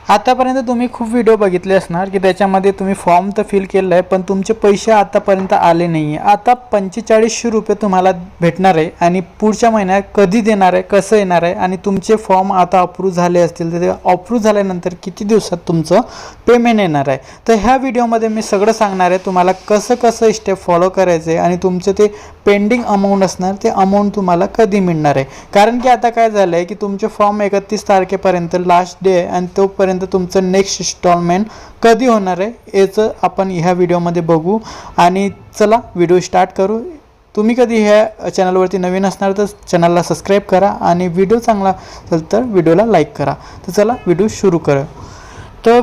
आतापर्यंत तुम्ही खूप व्हिडिओ बघितले असणार की त्याच्यामध्ये तुम्ही फॉर्म तर फिल केलं आहे, पण तुमचे पैसे आतापर्यंत आले नाही आहे। आता 4500 रुपये तुम्हाला भेटणार आहे आणि पुढच्या महिन्यात कधी देणार आहे, कसं येणार आहे आणि तुमचे फॉर्म आता अप्रूव्ह झाले असतील तर ते अप्रूव्ह झाल्यानंतर किती दिवसात तुमचं पेमेंट येणार आहे। तर ह्या व्हिडिओमध्ये मी सगळं सांगणार आहे तुम्हाला कसं स्टेप फॉलो करायचे आणि तुमचं ते पेंडिंग अमाऊंट असणार ते अमाऊंट तुम्हाला कधी मिळणार आहे। कारण की आता काय झालं आहे की तुमचे फॉर्म 31 तारखेपर्यंत लास्ट डे आहे आणि तोपर्यंत तुमचं नेक्स्ट इन्स्टॉलमेंट कधी होणार आहे याचं आपण ह्या व्हिडिओमध्ये बघू। आणि चला व्हिडिओ स्टार्ट करू। तुम्ही कधी ह्या चॅनलवरती नवीन असणार तर चॅनलला सबस्क्राईब करा आणि व्हिडिओ चांगला असेल तर व्हिडिओला लाईक करा। तर चला व्हिडिओ सुरू करू। तर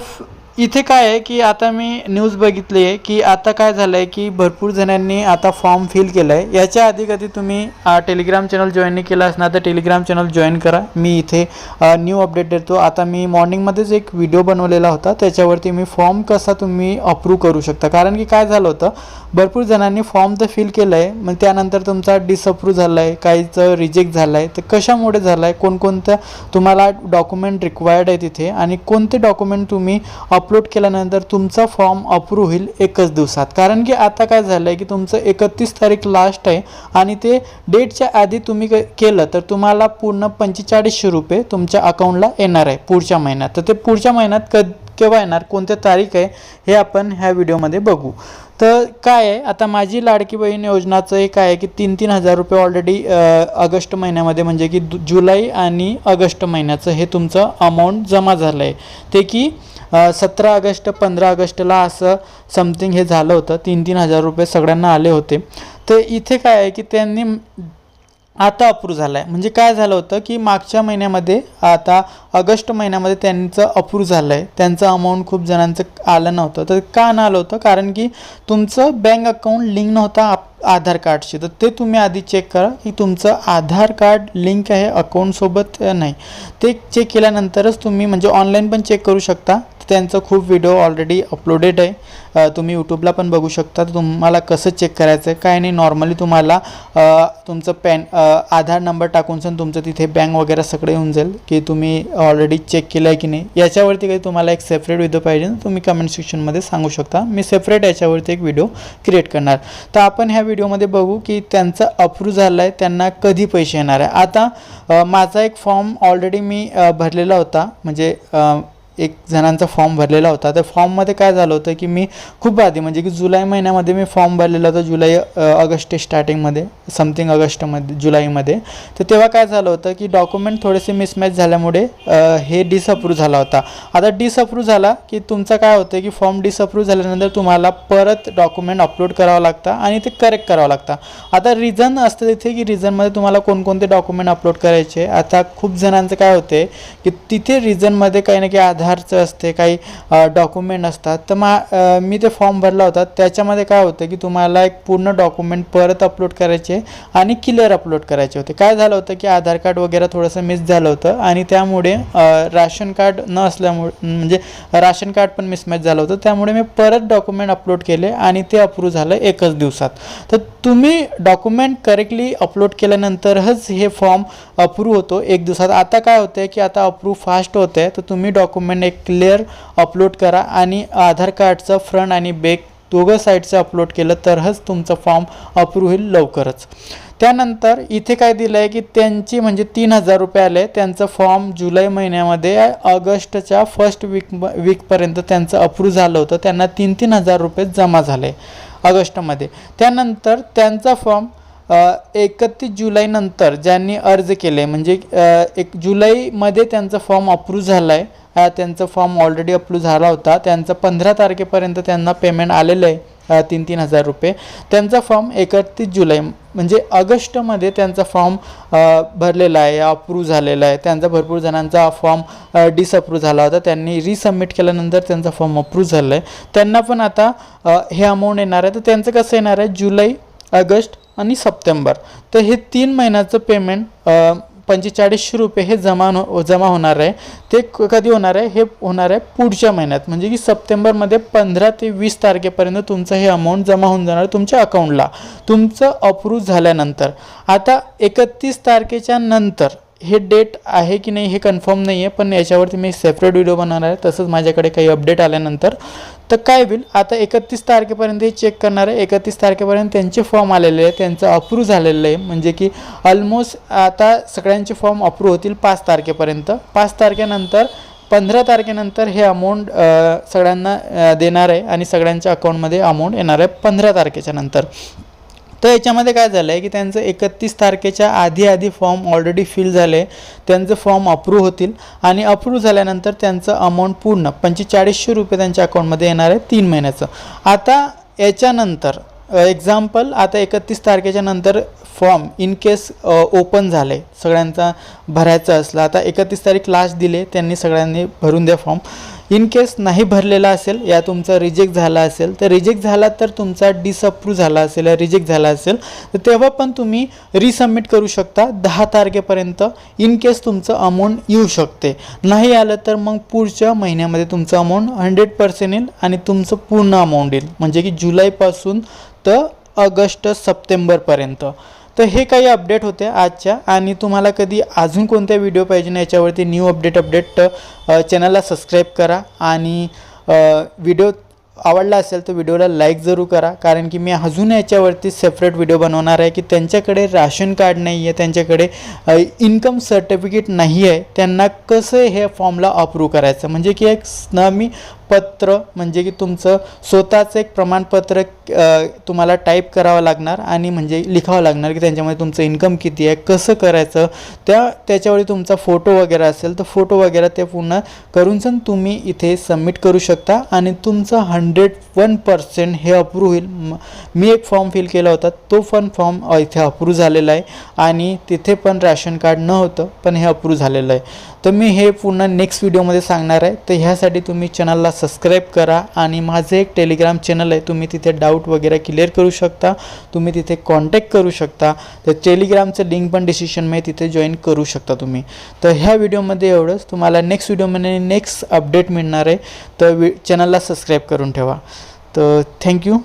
इथे काय आहे की आता मी न्यूज़ बघितली आहे की आता काय झालं आहे की भरपूर जणांनी आता फॉर्म फिल केला आहे। याच्या आधी कधी तुम्ही टेलिग्राम चॅनल जॉईन नाही केला असणार तर टेलिग्राम चॅनल जॉईन करा। मी इथे न्यू अपडेट देतो। आता मी मॉर्निंगमध्येच एक व्हिडिओ बनवलेला होता त्याच्यावरती मी फॉर्म कसा तुम्ही अप्रूव्ह करू शकता। कारण की काय झालं होतं भरपूर जणांनी फॉर्म तर फिल केलं आहे मग त्यानंतर तुमचा डिसअप्रूव्ह झाला आहे, काहीचं रिजेक्ट झालं आहे। तर कशामुळे झालं आहे, कोणकोणत्या तुम्हाला डॉक्युमेंट रिक्वायर्ड आहे तिथे आणि कोणते डॉक्युमेंट तुम्ही अपलोड केल्यानंतर तुमचा फॉर्म अप्रूव्ह होईल एकच दिवसात। कारण की आता काय झालं आहे की तुमचं 31 तारीख लास्ट आहे आणि ते डेटच्या आधी तुम्ही केलं तर तुम्हाला पूर्ण 4500 रुपये तुमच्या अकाउंटला येणार आहे पुढच्या महिन्यात। तर ते पुढच्या महिन्यात केव्हा येणार, कोणत्या तारीख आहे हे आपण ह्या व्हिडिओमध्ये बघू। तर काय आहे आता माझी लाडकी बहीण योजनाचं एक आहे की 3-3 हजार रुपये ऑलरेडी ऑगस्ट महिन्यामध्ये म्हणजे की जुलै आणि ऑगस्ट महिन्याचं हे तुमचं अमाऊंट जमा झालं आहे। ते की 17 ऑगस्ट 15 ऑगस्टला असं समथिंग हे झालं होतं। 3-3 हजार रुपये सगळ्यांना आले होते। तर इथे काय आहे की त्यांनी आता अप्रूव्ह झालं आहे। म्हणजे काय झालं होतं की मागच्या महिन्यामध्ये आता ऑगस्ट महिन्यामध्ये त्यांचं अप्रूव्ह झालं आहे, त्यांचं अमाऊंट खूप जणांचं आलं नव्हतं। तर का न आलं होतं, कारण की तुमचं बँक अकाउंट लिंक नव्हता आधार कार्डशी। तर ते तुम्ही आधी चेक करा की तुमचं आधार कार्ड लिंक आहे अकाउंटसोबत नाही। ते चेक केल्यानंतरच तुम्ही म्हणजे ऑनलाईन पण चेक करू शकता। त्यांचं खूप व्हिडिओ ऑलरेडी अपलोडेड आहे, तुम्ही यूट्यूबला पण बघू शकता। तुम्हाला कसं चेक करायचं आहे काय नाही, नॉर्मली तुम्हाला तुमचं आधार नंबर टाकून तुमचं तिथे बँक वगैरे सगळं येऊन जाईल की तुम्ही ऑलरेडी चेक केलं आहे की नाही। याच्यावरती काही तुम्हाला एक सेपरेट व्हिडिओ पाहिजे तुम्ही कमेंट सेक्शनमध्ये सांगू शकता, मी सेपरेट याच्यावरती एक व्हिडिओ क्रिएट करणार। तर आपण ह्या व्हिडिओमध्ये बघू की त्यांचं अप्रूव्ह झालं आहे, त्यांना कधी पैसे येणार आहे। आता माझा एक फॉर्म ऑलरेडी मी भरलेला होता, म्हणजे एक जणांचा फॉर्म भरलेला होता। तर फॉर्ममध्ये काय झालं होतं की मी खूप आधी म्हणजे की जुलै महिन्यामध्ये मी फॉर्म भरलेला होता, जुलै ऑगस्ट स्टार्टिंगमध्ये समथिंग ऑगस्टमध्ये जुलैमध्ये। तर तेव्हा काय झालं होतं की डॉक्युमेंट थोडेसे मिसमॅच झाल्यामुळे हे डिसअप्रूव्ह झाला होता। आता डिसअप्रूव्ह झाला की तुमचं काय होतं की फॉर्म डिसअप्रूव्ह झाल्यानंतर तुम्हाला परत डॉक्युमेंट अपलोड करावं लागतं आणि ते करेक्ट करावं लागतं। आता रिझन असतं तिथे की रिझनमध्ये तुम्हाला कोणकोणते डॉक्युमेंट अपलोड करायचे। आता खूप जणांचं काय होते की तिथे रिझनमध्ये काही ना काही आधारचं असते, काही डॉक्युमेंट असतात। तर मी ते फॉर्म भरला होता त्याच्यामध्ये काय होतं की तुम्हाला एक पूर्ण डॉक्युमेंट परत अपलोड करायचे आणि क्लिअर अपलोड करायचे होते। काय झालं होतं की आधार कार्ड वगैरे थोडंसं मिस झालं होतं आणि त्यामुळे राशन कार्ड न असल्यामुळे म्हणजे राशन कार्ड पण मिसमॅच झालं होतं, त्यामुळे मी परत डॉक्युमेंट अपलोड केले आणि ते अप्रूव्ह झालं एकच दिवसात। तर तुम्ही डॉक्युमेंट करेक्टली अपलोड केल्यानंतरच हे फॉर्म अप्रूव्ह होतो एक दिवसात। आता काय होतं की आता अप्रूव्ह फास्ट होतं आहे, तर तुम्ही डॉक्युमेंट एक क्लिअर अपलोड करा आणि आधार कार्डचं फ्रंट आणि बॅक दोघं साईडचं अपलोड केलं तरच तुमचं फॉर्म अप्रूव्ह होईल लवकरच। त्यानंतर इथे काय दिलं आहे की त्यांची म्हणजे 3000 रुपये आले, त्यांचं फॉर्म जुलै महिन्यामध्ये ऑगस्टच्या फर्स्ट वीकपर्यंत त्यांचं अप्रूव्ह झालं होतं, त्यांना 3-3 हजार रुपये जमा झाले ऑगस्टमध्ये। त्यानंतर त्यांचा फॉर्म 31 जुलैनंतर ज्यांनी अर्ज केले म्हणजे 1 जुलैमध्ये त्यांचा फॉर्म अप्रूव्ह झाला आहे, त्यांचा फॉर्म ऑलरेडी अप्रूव्ह झाला होता, त्यांचं 15 तारखेपर्यंत त्यांना पेमेंट आलेलं आहे 3-3 हजार रुपये। त्यांचा फॉर्म 31 जुलै म्हणजे ऑगस्टमध्ये त्यांचा फॉर्म भरलेला आहे, अप्रूव्ह झालेला आहे। त्यांचा भरपूर जणांचा फॉर्म डिसअप्रूव्ह झाला होता, त्यांनी रिसबमिट केल्यानंतर त्यांचा फॉर्म अप्रूव्ह झाला आहे। त्यांना पण आता हे अमाऊंट येणार आहे। तर त्यांचं कसं येणार आहे जुलै, ऑगस्ट आणि सप्टेंबर, तर हे 3 महिन्याचं पेमेंट 4500 रुपये हे जमा होणार आहे। ते कधी होणार आहे, हे होणार आहे पुढच्या महिन्यात म्हणजे की सप्टेंबरमध्ये 15 ते 20 तारखेपर्यंत तुमचं हे अमाऊंट जमा होऊन जाणार तुमच्या अकाउंटला तुमचं अप्रूव्ह झाल्यानंतर। आता 31 तारखेच्या नंतर हे डेट आहे की नाही हे कन्फर्म नाही आहे, पण याच्यावरती मी सेपरेट व्हिडिओ बनवणार आहे. तसंच माझ्याकडे काही अपडेट आल्यानंतर तर काय होईल, आता 31 तारखेपर्यंत हे चेक करणार आहे. 31 तारखेपर्यंत त्यांचे फॉर्म आलेले आहे, त्यांचं अप्रूव्ह झालेलं आहे. म्हणजे की ऑलमोस्ट आता सगळ्यांचे फॉर्म अप्रूव्ह होतील 5 तारखेपर्यंत. 5 तारखेनंतर 15 तारखेनंतर हे अमाऊंट सगळ्यांना देणार आहे आणि सगळ्यांच्या अकाउंटमध्ये अमाऊंट येणार आहे 15 तारखेच्या नंतर. तर याच्यामध्ये काय झालं आहे की त्यांचं 31 तारखेच्या आधी फॉर्म ऑलरेडी फिल झाले, त्यांचं फॉर्म अप्रूव्ह होतील आणि अप्रूव्ह झाल्यानंतर त्यांचं अमाऊंट पूर्ण 4500 रुपये त्यांच्या अकाउंटमध्ये येणार आहे 3 महिन्याचं. आता याच्यानंतर एक्झाम्पल, आता 31 तारखेच्या नंतर फॉर्म इन केस ओपन झाले, सगळ्यांचा भरायचं असलं, आता 31 तारीख लास्ट दिले, त्यांनी सगळ्यांनी भरून द्या फॉर्म. इन केस नाही भरलेला असेल या तुमचा रिजेक्ट झाला असेल, तर रिजेक्ट झाला तर तुमचा डिसअप्रूव्ह झाला असेल या रिजेक्ट झाला असेल तर तेव्हा पण तुम्ही रिसबमिट करू शकता 10 तारखेपर्यंत. इन केस तुमचं अमाऊंट येऊ शकते, नाही आलं तर मग पुढच्या महिन्यामध्ये तुमचं अमाऊंट 100% येईल आणि तुमचं पूर्ण अमाऊंट येईल. म्हणजे की जुलैपासून तर ऑगस्ट सप्टेंबरपर्यंत. तर हे काही अपडेट होते आजच्या. आणि तुम्हाला कधी अजून कोणत्या व्हिडिओ पाहिजे ना याच्यावरती न्यू अपडेट चॅनलला सबस्क्राईब करा आणि व्हिडिओ आवडला असेल तर व्हिडिओला लाईक जरूर करा, कारण की मी अजून याच्यावरती सेपरेट व्हिडिओ बनवणार आहे की त्यांच्याकडे राशन कार्ड नाही आहे, त्यांच्याकडे इन्कम सर्टिफिकेट नाही आहे, त्यांना कसं हे फॉर्मला अप्रूव्ह करायचं. म्हणजे की एक स्नामी पत्र, म्हणजे की तुमचं स्वतःचं एक प्रमाणपत्र तुम्हाला टाईप करावं लागणार आणि म्हणजे लिखावं लागणार की त्यांच्यामध्ये तुमचं इन्कम किती आहे, कसं करायचं, त्याच्यावर तुमचा फोटो वगैरे असेल तर फोटो वगैरे ते पूर्ण करून सण तुम्ही इथे सबमिट करू शकता आणि तुमचं 101% हे अप्रूव्ह होईल. मी एक फॉर्म फिल केला होता, तो पण फॉर्म इथे अप्रूव्ह झालेला आहे आणि तिथे पण राशन कार्ड नव्हतं पण हे अप्रूव्ह झालेलं आहे. तर मी हे पूर्ण नेक्स्ट व्हिडिओमध्ये सांगणार आहे. तर ह्यासाठी तुम्ही चॅनलला सबस्क्राईब करा आणि माझं एक टेलिग्राम चॅनल आहे, तुम्ही तिथे डाऊट वगैरे क्लिअर करू शकता, तुम्ही तिथे कॉन्टॅक्ट करू शकता. तर टेलिग्रामचं लिंक पण डिस्क्रिप्शनमध्ये तिथे जॉईन करू शकता तुम्ही. तर ह्या व्हिडिओमध्ये एवढंच. तुम्हाला नेक्स्ट व्हिडिओमध्ये नेक्स्ट अपडेट मिळणार आहे, तर चॅनलला सबस्क्राईब करून ठेवा. तर थँक्यू.